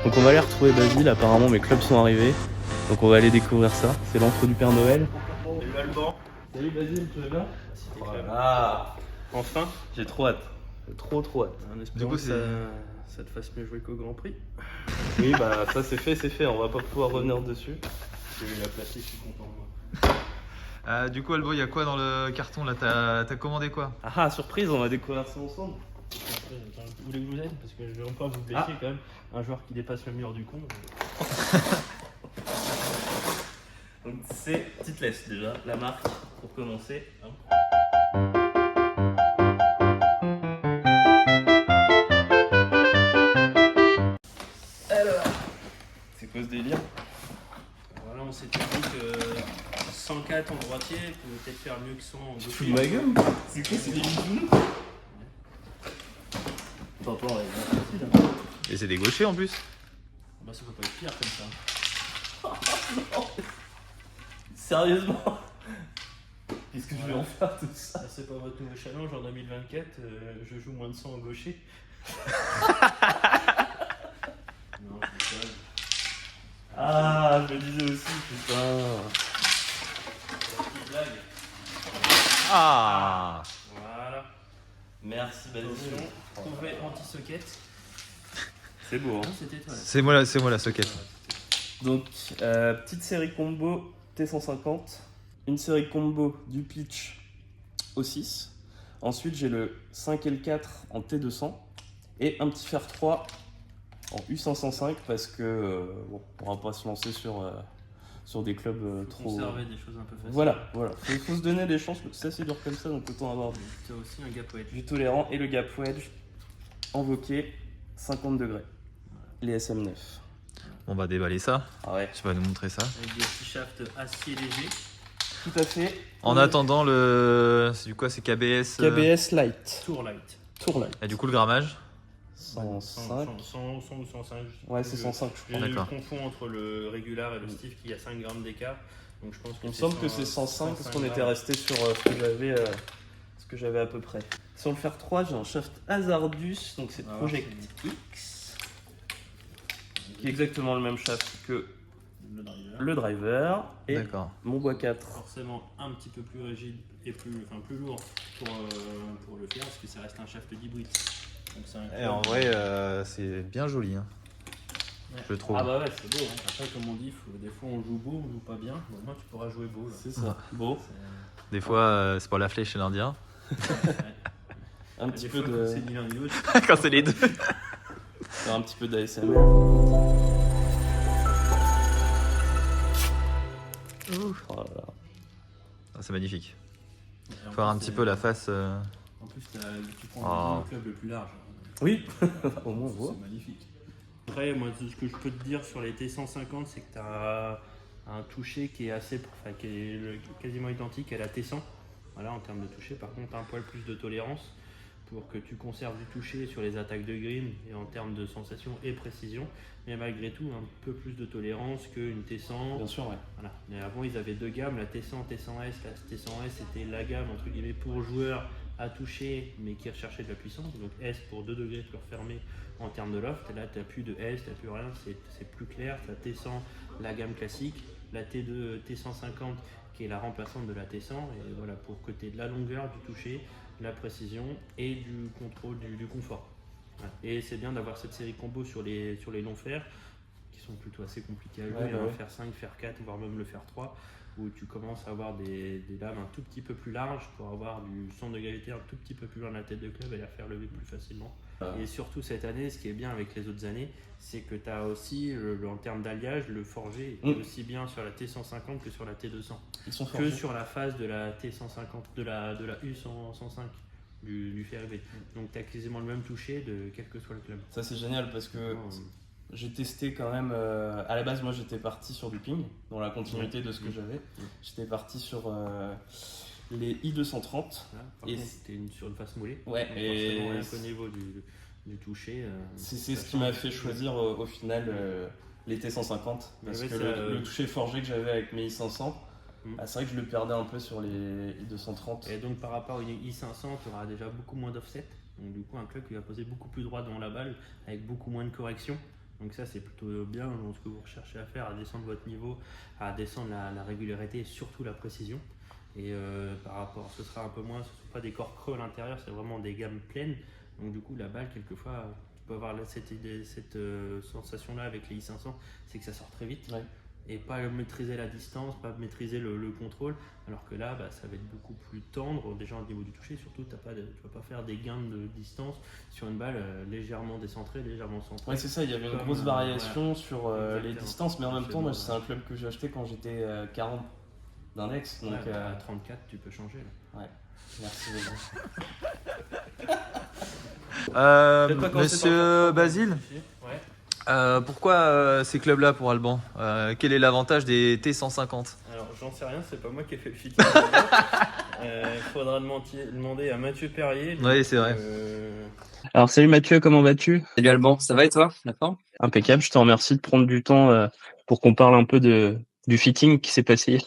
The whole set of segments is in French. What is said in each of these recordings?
Donc on va aller retrouver Basile, apparemment mes clubs sont arrivés. Donc on va aller découvrir ça, c'est l'entre du Père Noël. Salut Alban. Salut Basile, tu vas bien? Voilà. Enfin, J'ai trop hâte, trop hâte. en espérant que ça te fasse mieux jouer qu'au Grand Prix. Oui bah ça c'est fait, on va pas pouvoir revenir dessus. Je vais la placer, je suis content moi. Du coup, Albo, il y a quoi dans le carton là? T'as commandé quoi? Ah surprise, on va découvrir ça ensemble. Vous voulez que je vous aide? Parce que je ne veux pas vous blesser quand même. Un joueur qui dépasse le mur du con. Donc c'est Titleist déjà, la marque pour commencer. Alors, c'est quoi ce délire? Voilà, on s'était dit que 104 en droitier pouvait peut-être faire mieux que 100 en Tu gaucher. fous de ma gueule? C'est quoi, c'est des bisous? Attends, ouais, Et c'est des gauchers en plus. Bah ça peut pas être pire comme ça. sérieusement? Qu'est-ce que je vais en faire tout ça? Ça c'est pas votre nouveau challenge en 2024, je joue moins de 100 en gaucher. Non, je déconne. Ah, je me disais aussi, putain. Petite blague. Ah. Voilà. Merci Attention, Basile. trouver anti-socket. C'est beau, hein? Non, c'était toi. C'est moi la socket. Donc, petite série combo T150, une série combo du pitch au 6. Ensuite, j'ai le 5 et le 4 en T200 et un petit fer 3 en U505 parce que bon, on va pas se lancer sur des clubs trop. Conserver des choses un peu faciles. Voilà. Faut se donner des chances, c'est assez dur comme ça, donc autant avoir Tu as aussi un gap wedge. du tolérant et le gap wedge invoqué 50 degrés. Les SM9. On va déballer ça. Ah ouais. Tu vas nous montrer ça. Avec des petits shafts acier léger. Tout à fait. En attendant le. C'est du quoi? C'est KBS. KBS Light. Tour light. Tour Light. Et du coup, le grammage. 105. 100 ou 105. Ouais, c'est 105, je crois. D'accord. Je confonds entre le régular et le stiff qui a 5 grammes d'écart. Donc je pense que Il me semble que c'est 105 parce qu'on était grammes. resté sur ce que j'avais à peu près. Sur le fer 3, j'ai un shaft Hazardus, donc c'est Ah, Project X, qui est exactement le même shaft que Le driver. le driver. Et D'accord. mon bois 4. Forcément un petit peu plus rigide et plus lourd pour le faire parce que ça reste un shaft d'hybride. Donc c'est un Et en vrai, c'est bien joli, hein, Ouais. je trouve. Ah bah ouais, c'est beau. Hein. Après, comme on dit, des fois on joue beau, on joue pas bien. Bon, moi, tu pourras jouer beau. Là. C'est ça. Beau. Des fois, c'est pour la flèche chez l'Indien. Un petit Des peu fois, de. c'est ni l'un ni l'autre. Quand c'est les deux. Faire un petit peu d'ASMR. Oh là là. Ah, c'est magnifique. Et en Faut voir un plus, petit peu la face. En plus, tu prends le club le plus large. Oui, au moins on voit. C'est magnifique. Après, moi, ce que je peux te dire sur les T150, c'est que tu as un toucher qui est qui est quasiment identique à la T100. Voilà, en termes de toucher. Par contre, tu as un poil plus de tolérance pour que tu conserves du toucher sur les attaques de green et en termes de sensation et précision. Mais malgré tout, un peu plus de tolérance qu'une T100. Bien sûr, ouais. Voilà. Mais avant, ils avaient deux gammes, la T100, T100S. La T100S, c'était la gamme entre guillemets pour joueurs à toucher, mais qui recherchaient de la puissance. Donc S pour 2 degrés de cœur fermé en termes de loft. Là, tu n'as plus de S, tu n'as plus rien, c'est plus clair. Tu as T100, la gamme classique, la T2, T150 qui est la remplaçante de la T100. Et voilà, pour côté de la longueur du toucher, la précision et du contrôle du confort. Voilà. Et c'est bien d'avoir cette série combo sur les longs fers qui sont plutôt assez compliqués à jouer, Ouais, bah ouais. fer 5, fer 4, voire même le fer 3, où tu commences à avoir des lames un tout petit peu plus larges pour avoir du centre de gravité un tout petit peu plus loin de la tête de club et la faire lever plus facilement. Et surtout cette année, ce qui est bien avec les autres années, c'est que tu as aussi, en termes d'alliage, le forgé est aussi bien sur la T150 que sur la T200. Ils sont Que forgés. sur la phase de la T150, de la U105 du fer élevé. Donc tu as quasiment le même toucher de quel que soit le club. Ça c'est génial parce que Non, j'ai testé quand même. À la base, moi j'étais parti sur du ping, dans la continuité de ce que j'avais. J'étais parti sur les I230. Voilà. Par Et contre, t'es sur une face moulée. Ouais, Donc et forcément, rien qu'au niveau du toucher. c'est ça ce qui m'a change. fait choisir au final les T150. Parce ouais, que ça, le toucher forgé que j'avais avec mes I500, Mm. c'est vrai que je le perdais un peu sur les I230. Et donc par rapport à une I500, tu auras déjà beaucoup moins d'offset. Donc du coup, un club qui va poser beaucoup plus droit devant la balle avec beaucoup moins de correction. Donc ça, c'est plutôt bien dans ce que vous recherchez à faire, à descendre votre niveau, à descendre la régularité et surtout la précision. Et par rapport, ce sera un peu moins, ce ne sont pas des corps creux à l'intérieur, c'est vraiment des gammes pleines. Donc du coup, la balle, quelquefois, tu peux avoir cette sensation-là avec les I500, c'est que ça sort très vite. Ouais. Et pas maîtriser la distance, pas maîtriser le contrôle, alors que là, ça va être beaucoup plus tendre, déjà au niveau du toucher, surtout tu vas pas faire des gains de distance sur une balle légèrement décentrée, légèrement centrée. Ouais, c'est ça, il y avait une grosse variation sur les distances, mais en même temps, moi, c'est un club que j'ai acheté quand j'étais 40 d'index. Donc, à 34, tu peux changer. Là. Ouais, merci. Monsieur Basile, Ouais. pourquoi ces clubs-là pour Alban quel est l'avantage des T150? Alors, j'en sais rien, c'est pas moi qui ai fait le fitting. Faudra demander à Mathieu Perrier. Oui, c'est vrai. Alors, salut Mathieu, comment vas-tu? Salut Alban, ça va et toi? La forme? Impeccable, je te remercie de prendre du temps pour qu'on parle un peu du fitting qui s'est passé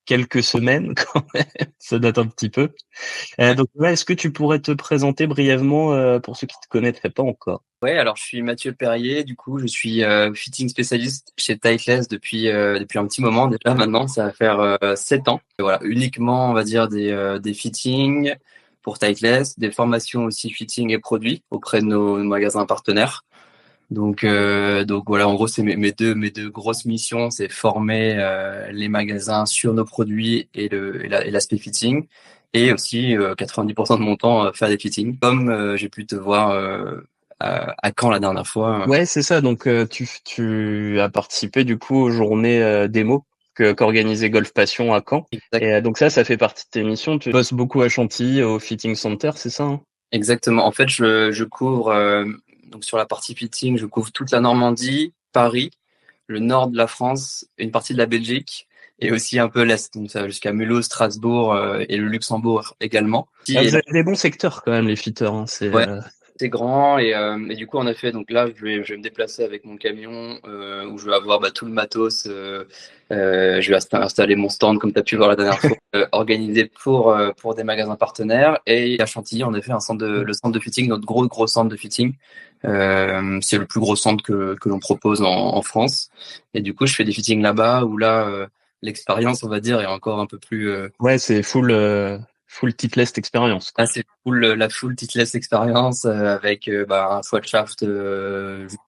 quelques semaines quand même, ça date un petit peu. Donc là, est-ce que tu pourrais te présenter brièvement pour ceux qui ne te connaîtraient pas encore? Ouais, alors je suis Mathieu Perrier, du coup je suis fitting spécialiste chez Titleist depuis un petit moment déjà maintenant, ça va faire 7 ans. Et voilà, uniquement on va dire des fittings pour Titleist, des formations aussi fitting et produits auprès de nos magasins partenaires. Donc voilà, en gros c'est mes deux grosses missions, c'est former les magasins sur nos produits et l'aspect fitting, et aussi 90% de mon temps faire des fittings. Comme j'ai pu te voir à Caen la dernière fois. Ouais, c'est ça. Donc tu as participé du coup aux journées démo qu'organisait Golf Passion à Caen. Exact. Et donc ça fait partie de tes missions. Tu bosses beaucoup à Chantilly, au Fitting Center, c'est ça, hein? Exactement. En fait, je couvre donc sur la partie fitting, je couvre toute la Normandie, Paris, le nord de la France, une partie de la Belgique et aussi un peu l'est, donc ça va jusqu'à Mulhouse, Strasbourg et le Luxembourg également. Vous avez des bons secteurs quand même, les fitters, hein. Ouais. C'est grand et du coup en effet donc là je vais me déplacer avec mon camion où je vais avoir tout le matos, je vais installer mon stand comme tu as pu voir la dernière fois, organisé pour des magasins partenaires, et à Chantilly en effet le centre de fitting, notre gros centre de fitting, c'est le plus gros centre que l'on propose en France, et du coup je fais des fittings là-bas où là l'expérience on va dire est encore un peu plus Ouais, c'est full Titleist expérience. Ah, c'est la full Titleist expérience avec un swatch shaft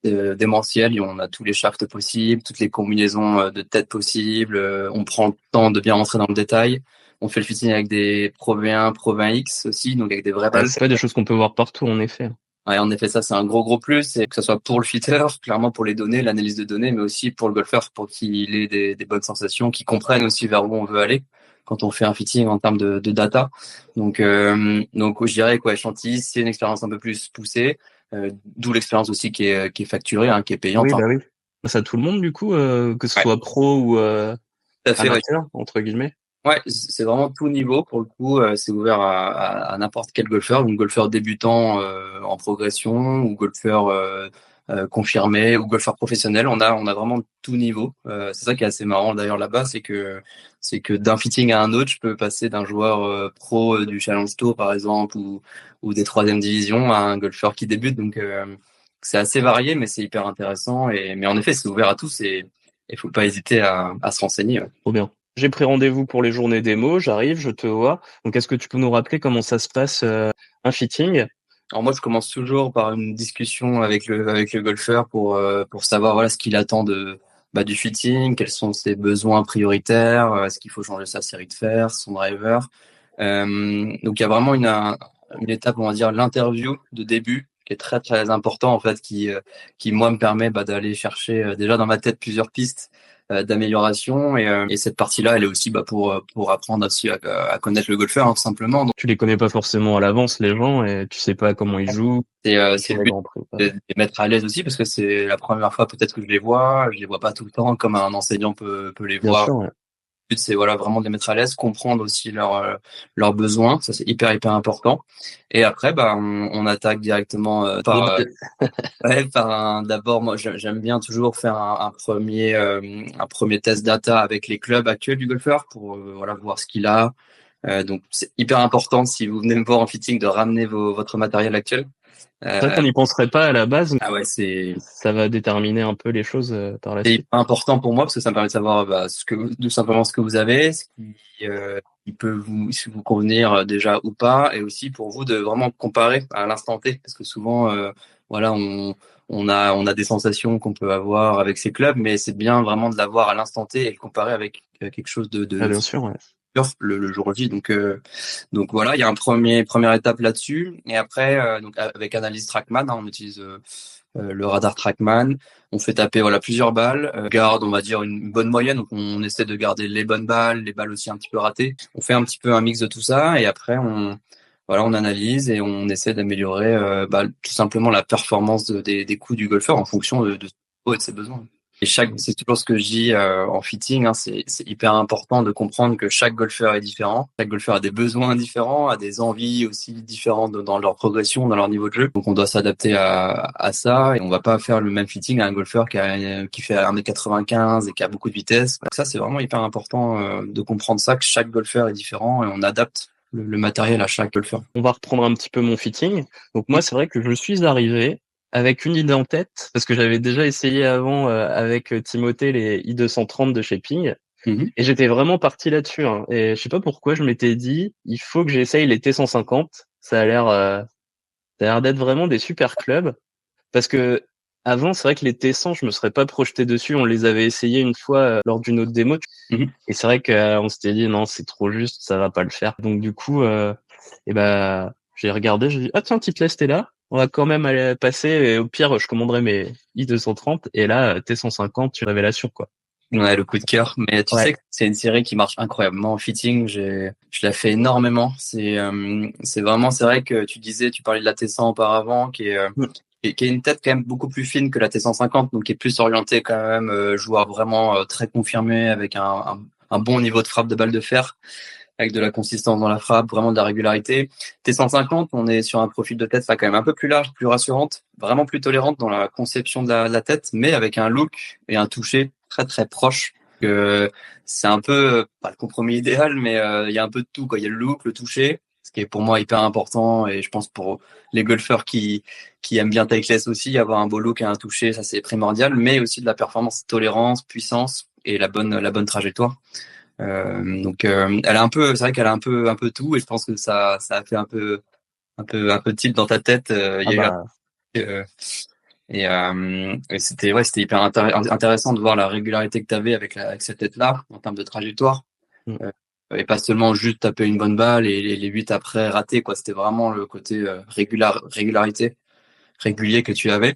démentiel. Et on a tous les shafts possibles, toutes les combinaisons de tête possibles. On prend le temps de bien rentrer dans le détail. On fait le fitting avec des Pro V1, Pro 20X aussi, donc avec des vraies balles. C'est pas des choses qu'on peut voir partout, en effet. Ouais, en effet, ça c'est un gros plus, et que ce soit pour le fitter, clairement pour les données, l'analyse de données, mais aussi pour le golfeur, pour qu'il ait des bonnes sensations, qu'il comprenne aussi vers où on veut aller quand on fait un fitting en termes de data. Donc je dirais que Chantilly, c'est une expérience un peu plus poussée, d'où l'expérience aussi qui est facturée, qui est payante. Oui, oui. Ça, tout le monde du coup, que ce soit pro ou amateur, entre guillemets. Ouais, c'est vraiment tout niveau pour le coup. C'est ouvert à n'importe quel golfeur, donc golfeur débutant en progression, ou golfeur confirmé, ou golfeur professionnel. On a vraiment tout niveau. C'est ça qui est assez marrant d'ailleurs là-bas, c'est que d'un fitting à un autre, je peux passer d'un joueur pro du Challenge Tour par exemple, ou des 3e divisions, à un golfeur qui débute. Donc c'est assez varié, mais c'est hyper intéressant. Mais en effet, c'est ouvert à tous, et il faut pas hésiter à se renseigner. Trop bien. J'ai pris rendez-vous pour les journées démo, j'arrive, je te vois. Donc, est-ce que tu peux nous rappeler comment ça se passe un fitting? Alors moi, je commence toujours par une discussion avec le golfeur pour savoir ce qu'il attend du fitting, quels sont ses besoins prioritaires, est-ce qu'il faut changer sa série de fer, son driver. Donc il y a vraiment une étape, on va dire l'interview de début, qui est très très important en fait, qui moi me permet d'aller chercher déjà dans ma tête plusieurs pistes d'amélioration, et cette partie-là, elle est aussi pour apprendre aussi à connaître le golfeur, tout simplement. Donc, tu les connais pas forcément à l'avance, les gens, et tu sais pas comment ils jouent. C'est le but de les mettre à l'aise aussi, parce que c'est la première fois peut-être que je les vois pas tout le temps comme un enseignant peut les Bien voir. Sûr, ouais. Le but, c'est vraiment de les mettre à l'aise, comprendre aussi leurs besoins, ça c'est hyper important. Et après on attaque directement d'abord, moi j'aime bien toujours faire un premier test data avec les clubs actuels du golfeur pour voir ce qu'il a, Donc c'est hyper important si vous venez me voir en fitting de ramener votre matériel actuel. C'est vrai qu'on n'y penserait pas à la base, mais Ah ouais, c'est ça va déterminer un peu les choses par la c'est suite. hyper important pour moi parce que ça me permet de savoir tout simplement ce que vous avez, qui peut vous convenir déjà ou pas, et aussi pour vous de vraiment comparer à l'instant T, parce que souvent voilà on a des sensations qu'on peut avoir avec ces clubs, mais c'est bien vraiment de l'avoir à l'instant T et le comparer avec quelque chose Ah, de bien sûr, ouais. le jour J. Donc voilà, il y a première étape là-dessus, et après donc avec analyse Trackman, on utilise le radar Trackman. On fait taper plusieurs balles, garde on va dire une bonne moyenne, donc on essaie de garder les bonnes balles, les balles aussi un petit peu ratées. On fait un petit peu un mix de tout ça, et après on analyse et on essaie d'améliorer tout simplement la performance des coups du golfeur en fonction de ses besoins. Et c'est toujours ce que je dis en fitting, hein, c'est hyper important de comprendre que chaque golfeur est différent. Chaque golfeur a des besoins différents, a des envies aussi différentes dans leur progression, dans leur niveau de jeu. Donc on doit s'adapter à ça, et on va pas faire le même fitting à un golfeur qui fait 1m95 et qui a beaucoup de vitesse. Donc ça, c'est vraiment hyper important de comprendre ça, que chaque golfeur est différent et on adapte le matériel à chaque golfeur. On va reprendre un petit peu mon fitting. Donc moi, c'est vrai que je suis arrivé avec une idée en tête, parce que j'avais déjà essayé avant avec Timothée les I230 de chez Ping, et j'étais vraiment parti là-dessus. Hein. Et je sais pas pourquoi, je m'étais dit, il faut que j'essaye les T150. Ça a l'air d'être vraiment des super clubs, parce que avant, c'est vrai que les T100, je me serais pas projeté dessus. On les avait essayés une fois lors d'une autre démo, et c'est vrai qu'on s'était dit non, c'est trop juste, ça va pas le faire. Donc du coup, j'ai regardé, j'ai dit ah tiens, Titleist est là, on va quand même aller passer. Et au pire, je commanderai mes I230, et là T150, tu révélation quoi. Ouais, le coup de cœur. Mais tu sais que c'est une série qui marche incroyablement en fitting. Je la fais énormément. C'est vraiment, c'est vrai que tu parlais de la T100 auparavant, qui est une tête quand même beaucoup plus fine que la T150, donc qui est plus orientée quand même joueur vraiment très confirmé, avec un bon niveau de frappe de balle de fer, avec de la consistance dans la frappe, vraiment de la régularité. T150, on est sur un profil de tête quand même un peu plus large, plus rassurante, vraiment plus tolérante dans la conception de la tête, mais avec un look et un toucher très très proche. C'est un peu pas le compromis idéal, mais il y a un peu de tout, quoi. Il y a le look, le toucher, ce qui est pour moi hyper important, et je pense pour les golfeurs qui aiment bien Titleist aussi, avoir un beau look et un toucher, ça c'est primordial, mais aussi de la performance, tolérance, puissance et la bonne trajectoire. Elle a c'est vrai qu'elle a un peu tout, et je pense que ça a fait un peu tilt dans ta tête. Il y a eu et c'était hyper intéressant de voir la régularité que tu avais avec cette tête-là en termes de trajectoire. Et pas seulement juste taper une bonne balle et les 8 après rater, quoi. C'était vraiment le côté régularité, régulier que tu avais.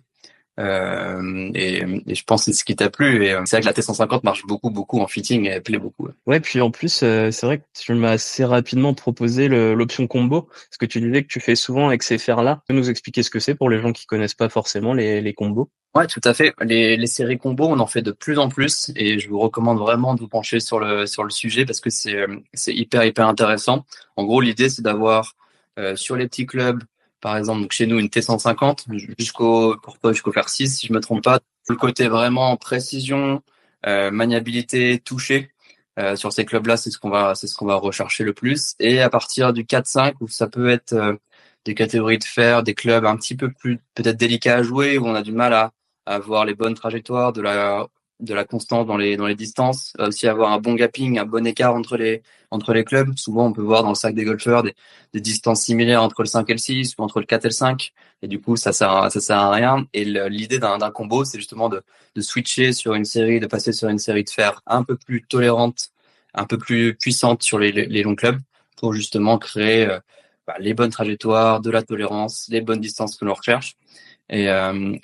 Et je pense que c'est ce qui t'a plu. Et c'est vrai que la T150 marche beaucoup en fitting et elle plaît beaucoup. Ouais, puis en plus, c'est vrai que tu m'as assez rapidement proposé l'option combo, parce que tu disais que tu fais souvent avec ces fers-là. Tu peux nous expliquer ce que c'est pour les gens qui connaissent pas forcément les combos? Ouais, tout à fait. Les séries combos, on en fait de plus en plus, et je vous recommande vraiment de vous pencher sur le sujet, parce que c'est hyper intéressant. En gros, l'idée, c'est d'avoir sur les petits clubs, par exemple, donc chez nous, une T150 jusqu'au fer 6, si je me trompe pas. Le côté vraiment précision, maniabilité, toucher. Sur ces clubs-là, c'est ce qu'on va rechercher le plus. Et à partir du 4-5, où ça peut être des catégories de fer, des clubs un petit peu plus peut-être délicats à jouer, où on a du mal à avoir les bonnes trajectoires, de la constance dans les distances, aussi avoir un bon gapping, un bon écart entre les clubs. Souvent, on peut voir dans le sac des golfeurs des distances similaires entre le 5 et le 6, ou entre le 4 et le 5. Et du coup, ça sert à rien. Et l'idée d'un combo, c'est justement de switcher sur une série, de passer sur une série de fer un peu plus tolérante, un peu plus puissante sur les longs clubs, pour justement créer les bonnes trajectoires, de la tolérance, les bonnes distances que l'on recherche. Et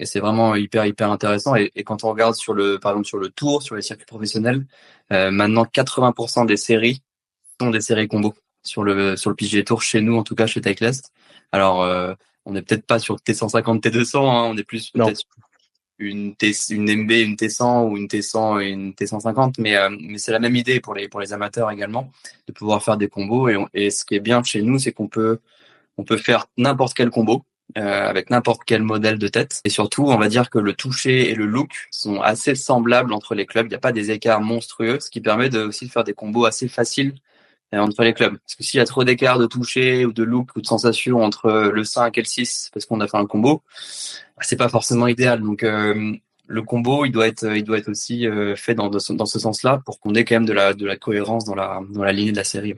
c'est vraiment hyper intéressant. Et quand on regarde par exemple sur le tour, sur les circuits professionnels, maintenant 80% des séries sont des séries combo sur le PGA Tour, chez nous en tout cas, chez Titleist. Alors on n'est peut-être pas sur T150, T200, hein, on est plus peut-être sur une MB, une T100, ou une T100 et une T150, mais c'est la même idée pour les amateurs également, de pouvoir faire des combos. Et ce qui est bien chez nous, c'est qu'on peut faire n'importe quel combo avec n'importe quel modèle de tête. Et surtout, on va dire que le toucher et le look sont assez semblables entre les clubs. Il n'y a pas des écarts monstrueux, ce qui permet aussi de faire des combos assez faciles entre les clubs. Parce que s'il y a trop d'écart de toucher ou de look ou de sensation entre le 5 et le 6 parce qu'on a fait un combo, c'est pas forcément idéal. Donc le combo, il doit être aussi fait dans ce sens-là pour qu'on ait quand même de la cohérence dans la lignée de la série.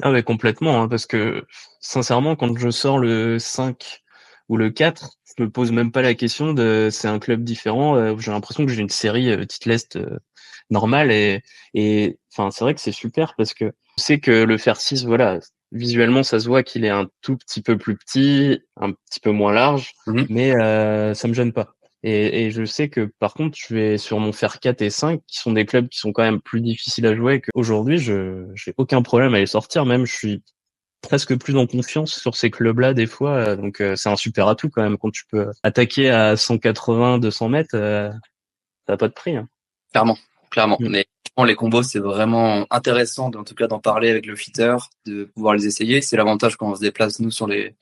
Ah ouais, complètement, hein, parce que sincèrement, quand je sors le 5 ou le 4, je me pose même pas la question de c'est un club différent. J'ai l'impression que j'ai une série Titleist normale et enfin c'est vrai que c'est super parce que je sais que le fer 6, voilà, visuellement ça se voit qu'il est un tout petit peu plus petit, un petit peu moins large, mais ça me gêne pas. Et je sais que par contre, je vais sur mon fer 4 et 5, qui sont des clubs qui sont quand même plus difficiles à jouer qu'aujourd'hui, j'ai aucun problème à les sortir. Même, je suis presque plus en confiance sur ces clubs-là des fois. Donc, c'est un super atout quand même. Quand tu peux attaquer à 180, 200 mètres, ça n'a pas de prix. Hein. Clairement. Mm. Mais les combos, c'est vraiment intéressant, en tout cas, d'en parler avec le fitter, de pouvoir les essayer. C'est l'avantage quand on se déplace, nous, sur les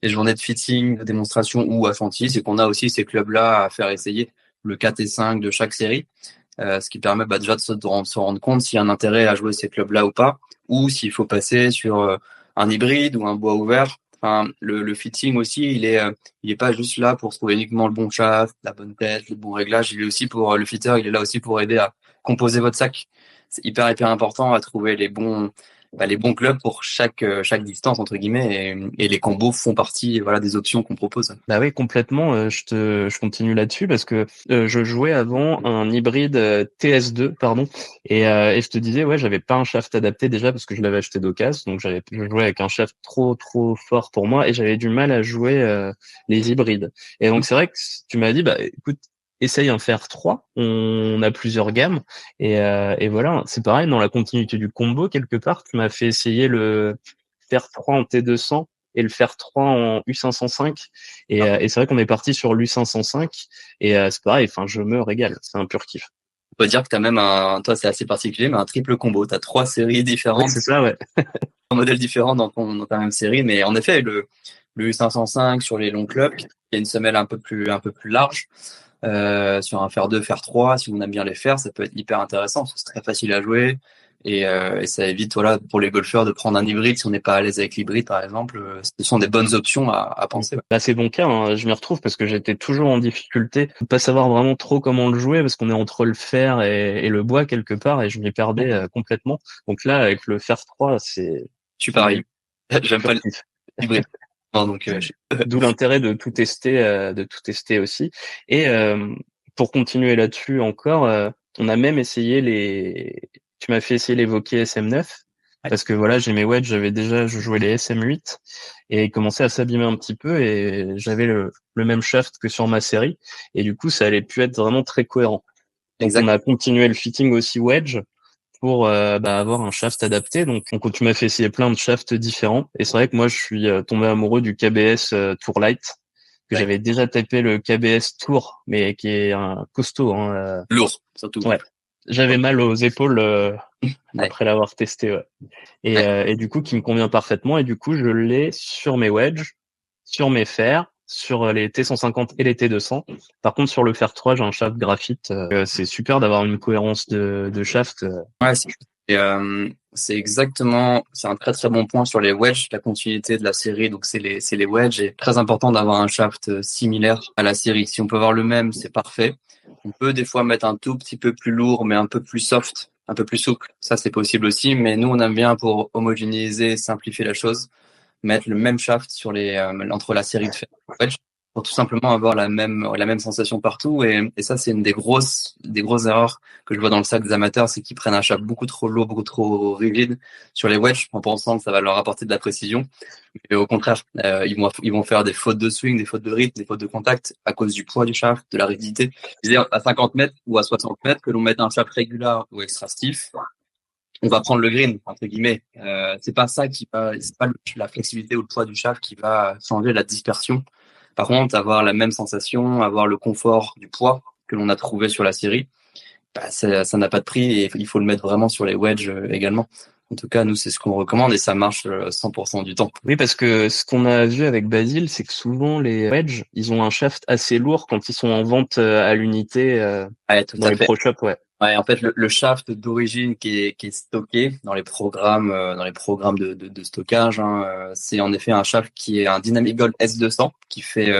journées de fitting, de démonstration ou à Chantilly, c'est qu'on a aussi ces clubs-là à faire essayer le 4 et 5 de chaque série, ce qui permet déjà de se rendre compte s'il y a un intérêt à jouer ces clubs-là ou pas, ou s'il faut passer sur un hybride ou un bois ouvert. Enfin, le fitting aussi, il est pas juste là pour trouver uniquement le bon shaft, la bonne tête, le bon réglage. Il est aussi pour le fitter, il est là aussi pour aider à composer votre sac. C'est hyper important à trouver les bons clubs pour chaque distance entre guillemets et les combos font partie des options qu'on propose. Bah oui, complètement. Je continue là-dessus parce que je jouais avant un hybride TS2, pardon, et je te disais ouais, j'avais pas un shaft adapté déjà parce que je l'avais acheté d'occasion, donc je jouais avec un shaft trop fort pour moi et j'avais du mal à jouer les hybrides. Et donc c'est vrai que tu m'as dit bah écoute, essaye un fer 3, on a plusieurs gammes et voilà, c'est pareil dans la continuité du combo quelque part, tu m'as fait essayer le fer 3 en T200 et le fer 3 en U505 et c'est vrai qu'on est parti sur l'U505 et c'est pareil, enfin je me régale, c'est un pur kiff. On peut dire que tu as même toi c'est assez particulier, mais un triple combo. Tu as 3 séries différentes, Oui, c'est ça, ouais. un modèle différent dans ta même série, mais en effet le U505 sur les longs clubs, qui a une semelle un peu plus large. Sur un fer 2, fer 3, si on aime bien les fers, ça peut être hyper intéressant, c'est très facile à jouer et ça évite pour les golfeurs de prendre un hybride si on n'est pas à l'aise avec l'hybride par exemple. Ce sont des bonnes options à penser. Bah, c'est bon cas, hein. Je m'y retrouve parce que j'étais toujours en difficulté de pas savoir vraiment trop comment le jouer parce qu'on est entre le fer et le bois quelque part et je m'y perdais complètement. Donc là, avec le fer 3, c'est... Je suis pareil. J'aime pas l'hybride. Donc, D'où l'intérêt de tout tester aussi. Et pour continuer là-dessus encore, on a même essayé tu m'as fait essayer les Vokey SM9 parce que voilà, j'ai mes wedges, je jouais les SM8 et ils commençaient à s'abîmer un petit peu et j'avais le même shaft que sur ma série et du coup, ça allait plus être vraiment très cohérent. Donc on a continué le fitting aussi wedge pour avoir un shaft adapté. Donc tu m'as fait essayer plein de shafts différents. Et c'est vrai que moi, je suis tombé amoureux du KBS Tour Light, que j'avais déjà tapé le KBS Tour, mais qui est un costaud. Hein, lourd, surtout. Ouais. J'avais mal aux épaules après l'avoir testé. Ouais. Et du coup, qui me convient parfaitement. Et du coup, je l'ai sur mes wedges, sur mes fers, sur les T150 et les T200. Par contre, sur le fer 3, j'ai un shaft graphite. C'est super d'avoir une cohérence de shaft. Ouais, c'est un très très bon point sur les wedges, la continuité de la série. Donc c'est les wedges et très important d'avoir un shaft similaire à la série. Si on peut avoir le même, c'est parfait. On peut des fois mettre un tout petit peu plus lourd, mais un peu plus soft, un peu plus souple. Ça c'est possible aussi. Mais nous on aime bien pour homogénéiser, simplifier la chose, mettre le même shaft sur entre la série de wedge pour tout simplement avoir la même sensation partout et ça c'est une des grosses erreurs que je vois dans le sac des amateurs, c'est qu'ils prennent un shaft beaucoup trop lourd, beaucoup trop rigide sur les wedges en pensant que ça va leur apporter de la précision, et au contraire ils vont faire des fautes de swing, des fautes de rythme, des fautes de contact à cause du poids du shaft, de la rigidité. C'est-à-dire à 50 mètres ou à 60 mètres que l'on mette un shaft régulier ou extra stiff, on va prendre le green entre guillemets. C'est pas la flexibilité ou le poids du shaft qui va changer la dispersion. Par contre, avoir la même sensation, avoir le confort du poids que l'on a trouvé sur la série, ça n'a pas de prix et il faut le mettre vraiment sur les wedges également. En tout cas, nous, c'est ce qu'on recommande et ça marche 100% du temps. Oui, parce que ce qu'on a vu avec Basile, c'est que souvent les wedges, ils ont un shaft assez lourd quand ils sont en vente à l'unité dans les pro shops, ouais. Ouais, en fait, le shaft d'origine qui est stocké dans les programmes de stockage, hein, c'est en effet un shaft qui est un Dynamic Gold S200 qui fait,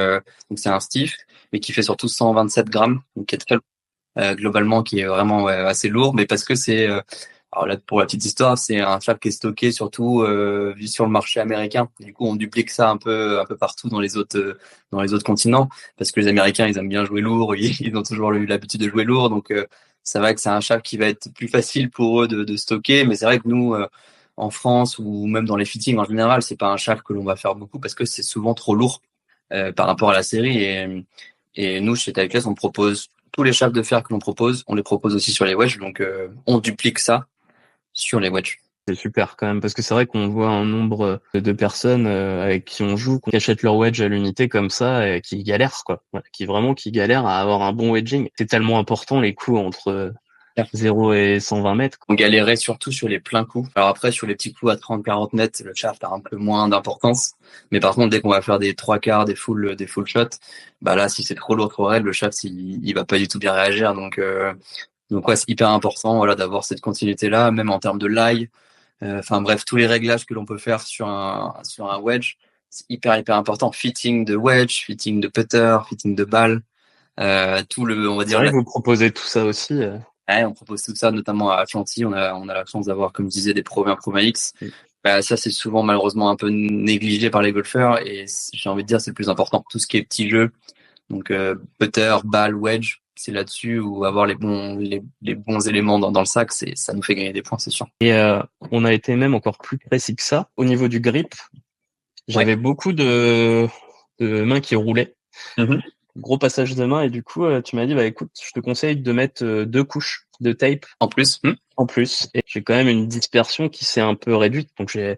donc c'est un stiff, mais qui fait surtout 127 grammes, donc qui est très globalement, qui est vraiment assez lourd, mais parce que c'est alors là, pour la petite histoire, c'est un shaft qui est stocké surtout sur le marché américain. Du coup, on duplique ça un peu partout dans les autres continents, parce que les Américains, ils aiment bien jouer lourd, ils ont toujours eu l'habitude de jouer lourd, donc c'est vrai que c'est un shaft qui va être plus facile pour eux de stocker, mais c'est vrai que nous, en France ou même dans les fittings en général, c'est pas un shaft que l'on va faire beaucoup parce que c'est souvent trop lourd par rapport à la série et nous, chez Tykeless, on propose tous les shafts de fer que l'on propose, on les propose aussi sur les wedges, donc on duplique ça sur les wedges. C'est super quand même, parce que c'est vrai qu'on voit un nombre de personnes avec qui on joue, qui achètent leur wedge à l'unité comme ça, et qui galèrent, quoi. Ouais, qui galèrent à avoir un bon wedging. C'est tellement important, les coups entre 0 et 120 mètres. On galérait surtout sur les pleins coups. Alors après, sur les petits coups à 30-40 mètres, le shaft a un peu moins d'importance. Mais par contre, dès qu'on va faire des trois quarts, des full shots, bah là, si c'est trop lourd, trop raide, le shaft, il va pas du tout bien réagir. Donc ouais, c'est hyper important, voilà, d'avoir cette continuité-là, même en termes de lie. Enfin bref, tous les réglages que l'on peut faire sur un wedge, c'est hyper important. Fitting de wedge, fitting de putter, fitting de balle, tout le, on va C'est dire, vrai que vous proposez tout ça aussi. ouais, on propose tout ça, notamment à Atlantis. On a la chance d'avoir, comme je disais, des Pro 20, Pro X. Bah, ça, c'est souvent malheureusement un peu négligé par les golfeurs et j'ai envie de dire c'est le plus important. Tout ce qui est petit jeu, donc putter, balle, wedge, c'est là-dessus où avoir les bons éléments dans le sac, ça nous fait gagner des points, c'est sûr. Et on a été même encore plus précis que ça. Au niveau du grip, j'avais beaucoup de mains qui roulaient. Mm-hmm. Gros passage de main, et du coup, tu m'as dit, bah écoute, je te conseille de mettre 2 couches de tape En plus, en plus. Et j'ai quand même une dispersion qui s'est un peu réduite. Donc il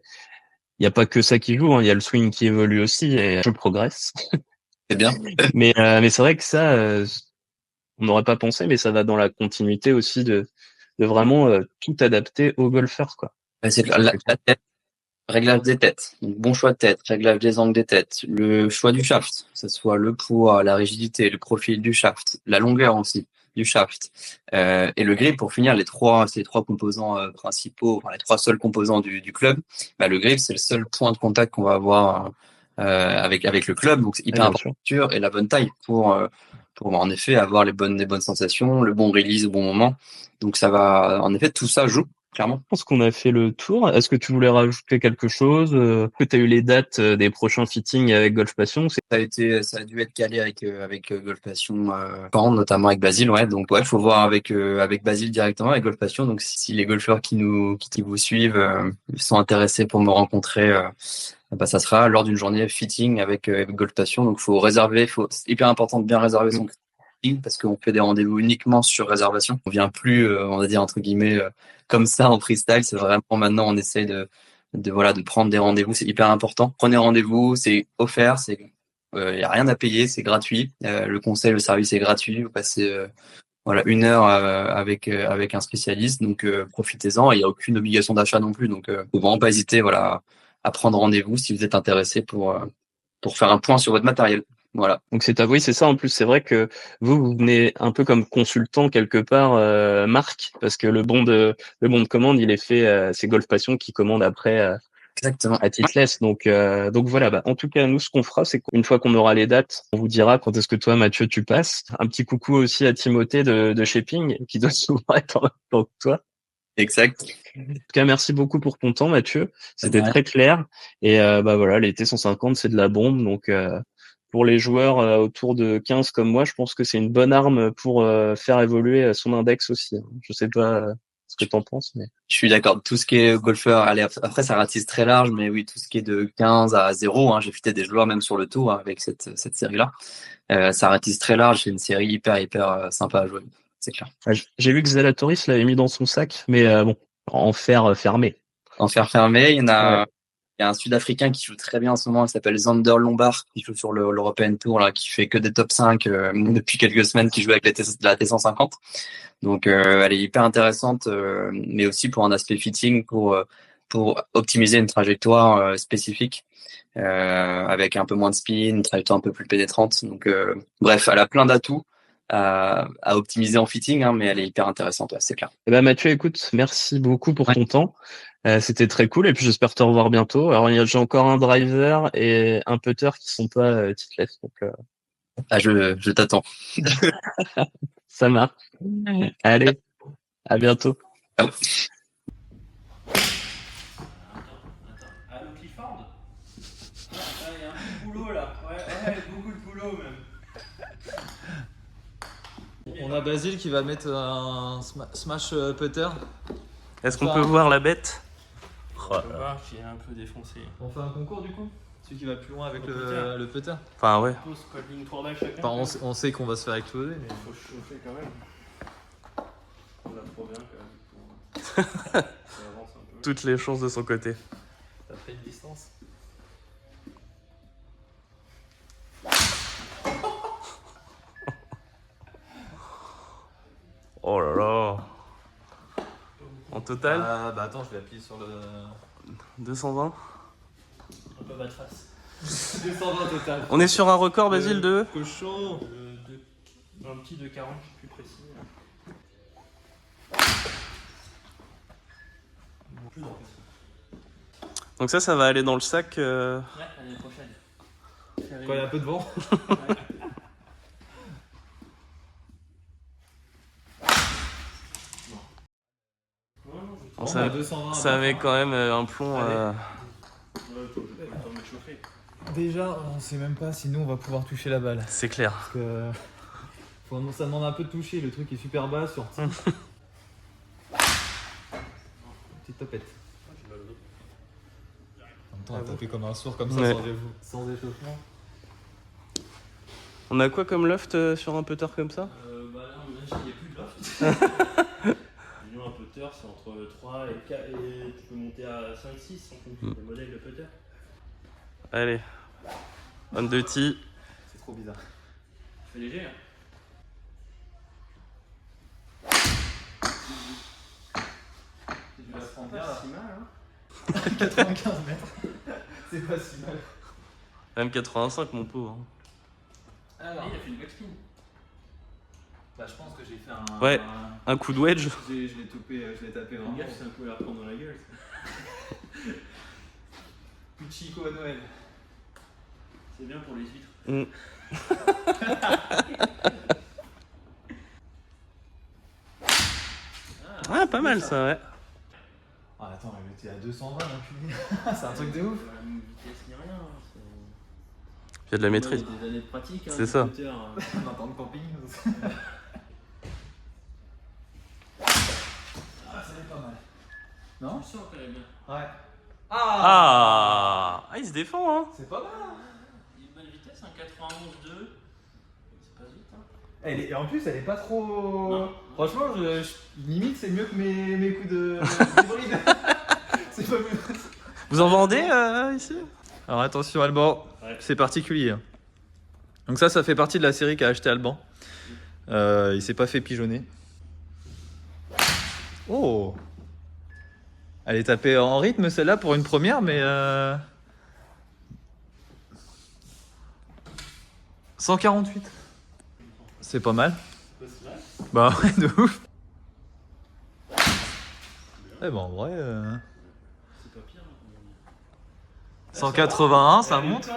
y a pas que ça qui joue, hein. Il y a le swing qui évolue aussi et je progresse. c'est bien. Mais c'est vrai que ça, on n'aurait pas pensé, mais ça va dans la continuité aussi de vraiment tout adapter aux golfeurs, quoi. C'est la tête, réglage des têtes, donc bon choix de tête, réglage des angles des têtes, le choix du shaft, que ce soit le poids, la rigidité, le profil du shaft, la longueur aussi du shaft, et le grip pour finir ces trois composants principaux, enfin les trois seuls composants du club. Bah, le grip c'est le seul point de contact qu'on va avoir avec le club, donc c'est hyper important et la bonne taille pour en effet avoir les bonnes sensations, le bon release au bon moment. Donc ça va, en effet, tout ça joue. Clairement. Je pense qu'on a fait le tour. Est-ce que tu voulais rajouter quelque chose? Que tu as eu les dates des prochains fittings avec Golf Passion? Ça a dû être calé avec Golf Passion, notamment avec Basile, ouais. Donc ouais, faut voir avec Basile directement, avec Golf Passion. Donc si les golfeurs qui vous suivent sont intéressés pour me rencontrer, bah ça sera lors d'une journée fitting avec Golf Passion. Donc faut réserver, c'est hyper important de bien réserver son fitting parce qu'on fait des rendez-vous uniquement sur réservation. On vient plus, on va dire entre guillemets, comme ça en freestyle. C'est vraiment maintenant on essaie de prendre des rendez-vous, c'est hyper important. Prenez rendez-vous, c'est offert, il y a rien à payer, c'est gratuit. Le conseil, le service est gratuit. Vous passez une heure avec un spécialiste, donc profitez-en. Il n'y a aucune obligation d'achat non plus, donc faut vraiment pas hésiter à prendre rendez-vous si vous êtes intéressé pour faire un point sur votre matériel. Voilà. Donc oui, c'est ça. En plus, c'est vrai que vous venez un peu comme consultant quelque part, Marc, parce que le bon de commande, il est fait. C'est Golf Passion qui commande après. Exactement. À Titles. Donc voilà. Bah, en tout cas, nous, ce qu'on fera, c'est qu'une fois qu'on aura les dates, on vous dira quand est-ce que toi, Mathieu, tu passes. Un petit coucou aussi à Timothée de Shaping, qui doit souvent être en même temps que toi. Exact. En tout cas, merci beaucoup pour ton temps, Mathieu. C'était très clair. Et bah voilà, les T150, c'est de la bombe. Donc pour les joueurs autour de 15 comme moi, je pense que c'est une bonne arme pour faire évoluer son index aussi. Je sais pas ce que tu en penses, mais je suis d'accord. Tout ce qui est golfeur, allez, après ça ratisse très large, mais oui, tout ce qui est de 15 à 0, hein, j'ai fité des joueurs même sur le tour avec cette série-là. Ça ratisse très large, c'est une série hyper sympa à jouer, c'est clair. J'ai vu que Zalatoris l'avait mis dans son sac, mais bon, en fer fermé. En fer fermé, il y a un Sud-Africain qui joue très bien en ce moment, il s'appelle Zander Lombard, qui joue sur l'European Tour, là, qui fait que des top 5 depuis quelques semaines, qui joue avec la T150. Donc elle est hyper intéressante, mais aussi pour un aspect fitting, pour optimiser une trajectoire spécifique, avec un peu moins de spin, une trajectoire un peu plus pénétrante. Donc bref, elle a plein d'atouts. à optimiser en fitting, hein, mais elle est hyper intéressante, ouais, c'est clair. Eh ben Mathieu, écoute, merci beaucoup pour ton temps. C'était très cool et puis j'espère te revoir bientôt. Alors j'ai encore un driver et un putter qui sont pas titless, donc Ah, je t'attends. ça marche. Allez, à bientôt. Ciao. Allô Clifford? Il y a un peu de boulot là. Ouais, beaucoup de boulot même. On a Basile qui va mettre un smash putter. Est-ce qu'on peut voir la bête? On peut voir qu'il est un peu défoncé. On fait un concours du coup? Celui qui va plus loin avec Le le putter. Enfin ouais. On pose une 3 balles chacun. Enfin, on sait qu'on va se faire exploser, mais. Faut chauffer quand même. On a trop bien quand même. Ça avance un peu. Toutes les chances de son côté. T'as fait une distance. Oh là là. En total, Ah bah attends, je vais appuyer sur le. 220. On peut battre face. 220 total. On est sur un record, Basile, de Cochon. Un petit de 40, je suis plus précis. Plus en fait. Donc ça va aller dans le sac. Ouais, l'année prochaine. Quand il y a un peu de vent. Bon, On a 220. ça avait quand même un plomb. Déjà, on sait même pas si nous on va pouvoir toucher la balle. C'est clair. Parce que ça demande un peu de toucher, le truc est super bas sur petite topette. En même temps, elle tapait comme un sourd comme ça, Ouais. sans échauffement. On a quoi comme loft sur un putter comme ça? Bah là, il n'y a plus de loft. Disons, un putter, c'est entre 3 et 4, et tu peux monter à 5-6 en fonction des modèles de putter. Allez. On the tee. C'est trop bizarre. C'est léger, hein. Tu vas se prendre Pas bien là. si mal, hein. 95 mètres. C'est pas si mal. Même 85, mon pauvre. Alors, Il a fait une backspin. bah, je pense que j'ai fait un. Ouais. Un coup de wedge. Je l'ai tapé Fais vraiment. gaffe, c'est un coup à la reprendre dans la gueule. Plus de Chico à Noël. C'est bien pour les huîtres. Mm. Ah, pas mal ça, ouais. Ah, attends, elle était à 220 l'enculé. C'est un truc de ouf. Pas la même vitesse ni rien. C'est... Il y a de la maîtrise. Il y a des années de pratique. Hein, C'est ça. putter, hein. On entend le camping. Ah, ça est pas mal. Non? Je sens qu'elle est bien. Ouais. Ah, il se défend, hein. C'est pas mal. Il y a une bonne vitesse, un 91-2. C'est pas vite, hein. Et en plus, elle est pas trop. Non. Franchement, limite, c'est mieux que mes coups de hybride. C'est pas mieux. Vous en vendez ici? Alors attention, Alban, Ouais. c'est particulier. Donc ça fait partie de la série qu'a acheté Alban. Il s'est pas fait pigeonner. Oh! Elle est tapée en rythme celle-là pour une première, mais 148. C'est pas mal. C'est vrai. Bah ouais, de ouf. Eh ben en vrai, C'est pas pire. Hein. 181, ça Elle est monte. plein,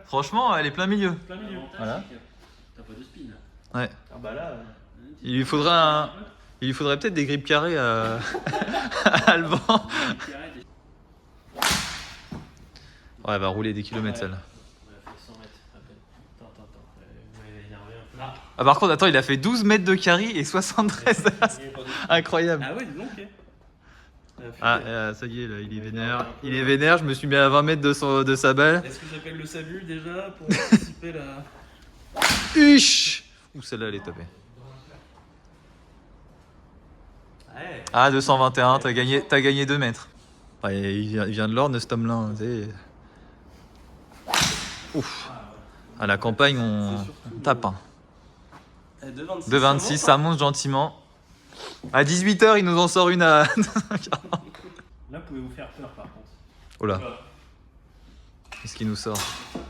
Franchement, elle est plein milieu. plein milieu. Voilà. T'as pas de spin là. Ouais. Ah bah là. Il lui faudrait peut-être des grippes carrées à Alban. Ouais, elle va rouler des kilomètres celle-là. Ouais, elle fait 100 mètres à peine. Attends. Elle va énerver un peu. Ah, par contre, attends, il a fait 12 mètres de carry et 73 d'as. Incroyable. Ah ouais, dis donc. Ah, ça y est, là, il est vénère. Il est vénère, je me suis mis à 20 mètres de sa balle. Est-ce que j'appelle le salut déjà pour anticiper la. Huch! Ouh, celle-là, elle est tapée. Ouais. Ah, 221, t'as gagné 2 mètres. Ouais, il vient de l'Orne, cet homme-là. Tu sais. Ouf. À la campagne, on tape. Hein. 2,26, ça monte gentiment. À 18h, il nous en sort une à. Là, vous pouvez vous faire peur par contre. Oh là, qu'est-ce qu'il nous sort?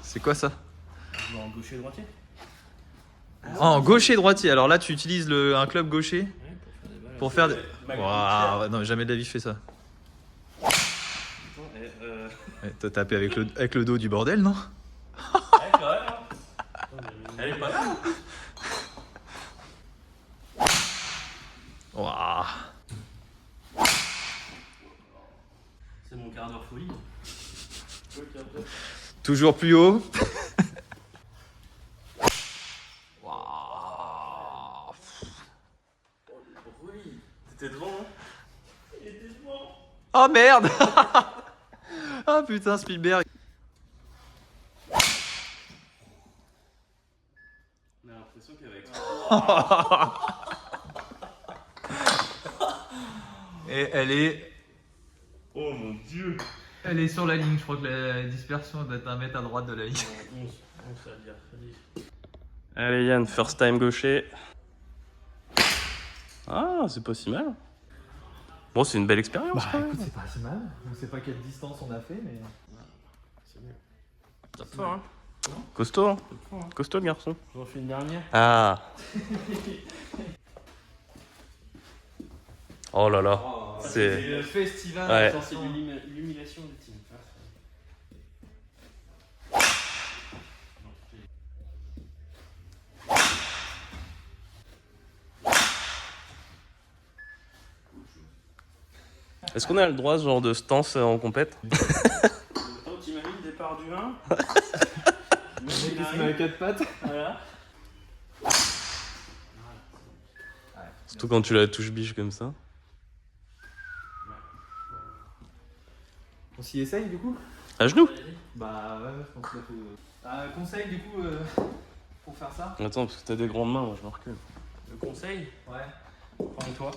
C'est quoi ça? Jouer en gaucher droitier. Oh, gaucher, droitier. Alors là, tu utilises un club gaucher Ouais, pour faire des. Magnifique. Waouh, non, jamais de la vie je fais ça. Ouais, t'as tapé avec le dos du bordel, non? Ouais, quand même. Elle est pas là. Waouh. C'est mon quart d'heure folie. Toujours plus haut. T'étais devant, hein? Il était devant. Oh merde. Ah putain, Spielberg. On a l'impression qu'elle va exploser. Et Oh mon dieu. elle est sur la ligne. Je crois que la dispersion doit être 1 mètre à droite de la ligne. 11, ça veut dire. Allez Yann, first time gaucher. Ah, c'est pas si mal. Bon, c'est une belle expérience quand même. c'est pas si mal. On sait pas quelle distance on a fait, mais. C'est mieux. Top fort, hein. Costaud, hein? Top fort, hein. Costaud le garçon. J'en fais une dernière. Ah. Oh là là. C'est... le festival. Ouais. C'est l'humiliation ultime. Est-ce qu'on a le droit à ce genre de stance en compète? Oh, t'imagines le départ du 1. Le mec il arrive. à 4 pattes. Voilà. Surtout quand tu la touches biche comme ça. On s'y essaye du coup? À genoux? Bah ouais, je pense qu'il faut. Conseil du coup pour faire ça? Attends, parce que t'as des grandes mains, moi je me recule. Le conseil, Ouais. crois en toi.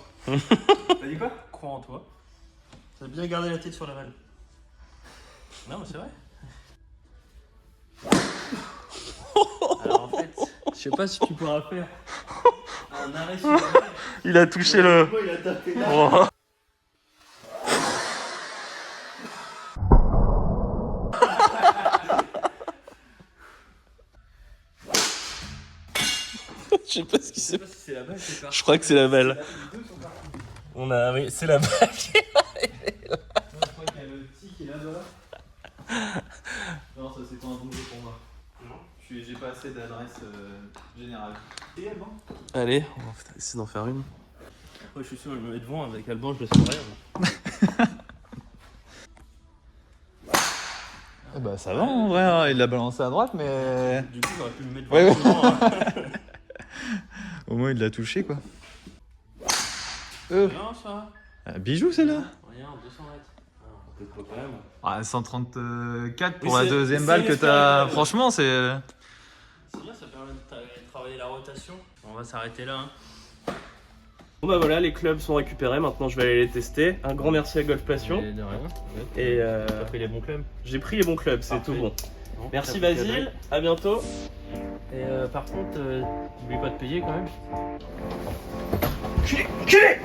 T'as dit quoi? Crois en toi. Ça veut bien garder la tête sur la balle. Non, mais c'est vrai. Alors en fait, je sais pas si tu pourras faire un arrêt sur la balle. Il a touché le... Il a tapé là. Oh. Je sais pas ce qui Je sais s'est pas si c'est la balle qui est partie. Je crois que c'est la balle. Les deux sont partis. On a... Oui, c'est la balle. Non, je crois qu'il y a le petit qui est là-bas. Non, ça c'est pas un bon jeu pour moi. Non. J'ai pas assez d'adresse générale. Et Alban? Allez, on va essayer d'en faire une. Après, je suis sûr, je me mets devant avec Alban, je le sens rien. Eh bah ça va en vrai, hein. Il l'a balancé à droite, mais. Du coup, j'aurais pu me mettre devant. Ouais, ouais. devant, hein. Au moins il l'a touché quoi. Non, ça. Bijou celle-là. Regarde, 200 mètres. Ah, peut-être pas quand même. Ah, 134 pour Oui, la c'est- deuxième c'est balle que inespéré, t'as. quand même. Franchement, c'est. C'est bien, ça permet de travailler la rotation. On va s'arrêter là. Hein. Bon bah voilà, les clubs sont récupérés, maintenant je vais aller les tester. Un grand merci à Golf Passion. Et de rien. Et T'as pris les bons clubs. j'ai pris les bons clubs, c'est Parfait. tout bon. Non, Merci t'as pris Basile, à bientôt. Et par contre, n'oublie pas de payer quand même. Culé